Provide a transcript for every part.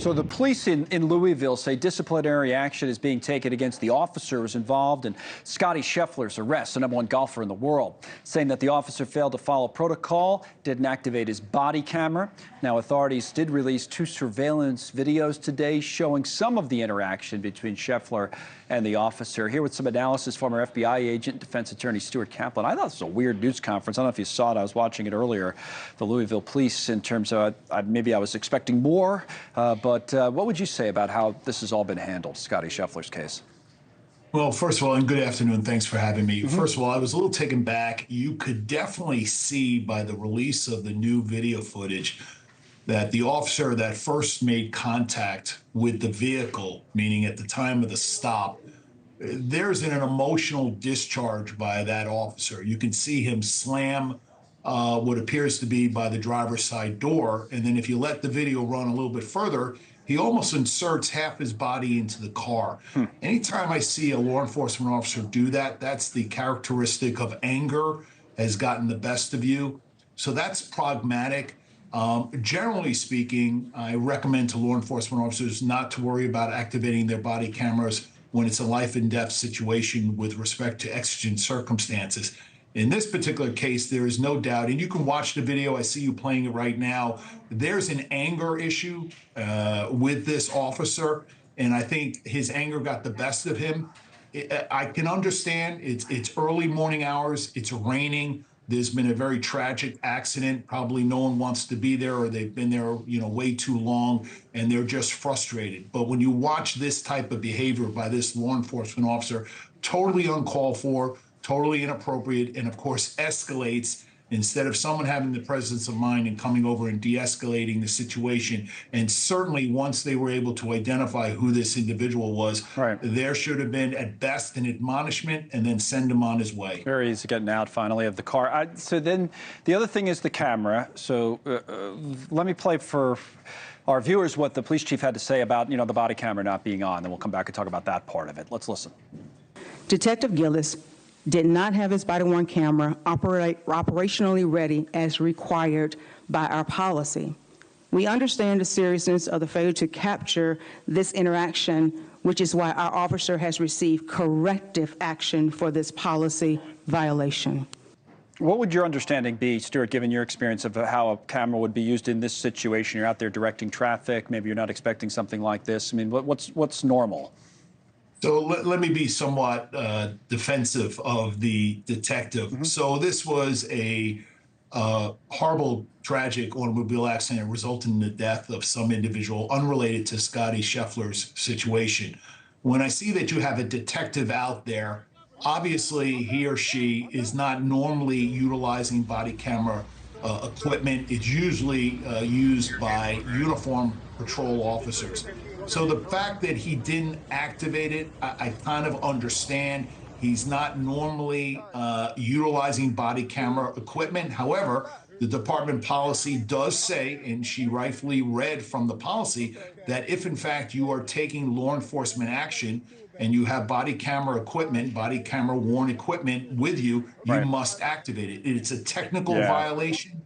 So the police in Louisville say disciplinary action is being taken against the officers involved in Scottie Scheffler's arrest, the #1 golfer in the world, saying that the officer failed to follow protocol, didn't activate his body camera. Now, authorities did release 2 surveillance videos today showing some of the interaction between Scheffler and the officer. Here with some analysis, former FBI agent, defense attorney Stuart Kaplan. I thought this was a weird news conference. I don't know if you saw it. I was watching it earlier. The Louisville police, in terms of maybe I was expecting more, but what would you say about how this has all been handled, Scottie Scheffler's case? Well, first of all, and good afternoon. Thanks for having me. First of all, I was a little taken back. You could definitely see by the release of the new video footage that the officer that first made contact with the vehicle, meaning at the time of the stop, there's an emotional discharge by that officer. You can see him slam what appears to be by the driver's side door. And then if you let the video run a little bit further, he almost inserts half his body into the car. Anytime I see a law enforcement officer do that, that's the characteristic of anger has gotten the best of you. So that's pragmatic. Generally speaking, I recommend to law enforcement officers not to worry about activating their body cameras when it's a life and death situation with respect to exigent circumstances. In this particular case, there is no doubt, and you can watch the video, I see you playing it right now, there's an anger issue with this officer, and I think his anger got the best of him. I can understand, it's early morning hours, it's raining, there's been a very tragic accident, probably no one wants to be there or they've been there, way too long, and they're just frustrated. But when you watch this type of behavior by this law enforcement officer, totally uncalled for, totally inappropriate, and of course escalates instead of someone having the presence of mind and coming over and de-escalating the situation. And certainly once they were able to identify who this individual was, there should have been at best an admonishment and then send him on his way. Very easy getting out finally of the car. So then the other thing is the camera. So let me play for our viewers what the police chief had to say about the body camera not being on. Then we'll come back and talk about that part of it. Let's listen. Detective Gillis did not have his body-worn camera operationally ready as required by our policy. We understand the seriousness of the failure to capture this interaction, which is why our officer has received corrective action for this policy violation. What would your understanding be, Stuart, given your experience of how a camera would be used in this situation? You're out there directing traffic. Maybe you're not expecting something like this. I mean, what's normal? So let me be somewhat defensive of the detective. So this was a horrible, tragic automobile accident resulting in the death of some individual unrelated to Scottie Scheffler's situation. When I see that you have a detective out there, obviously he or she is not normally utilizing body camera equipment. It's usually used by uniformed patrol officers. So the fact that he didn't activate it, I kind of understand. He's not normally utilizing body camera equipment. However, the department policy does say, and she rightfully read from the policy, that if in fact you are taking law enforcement action and you have body camera equipment, body camera worn equipment with you, you must activate it. It's a technical violation.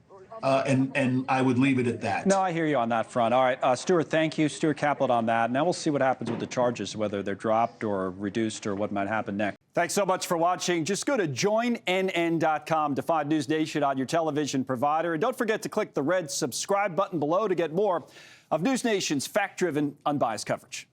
And I would leave it at that. No, I hear you on that front. All right, Stuart, thank you. Stuart Kaplan on that. Now we'll see what happens with the charges, whether they're dropped or reduced or what might happen next. Thanks so much for watching. Just go to joinnn.com to find NewsNation on your television provider. And don't forget to click the red subscribe button below to get more of NewsNation's fact-driven, unbiased coverage.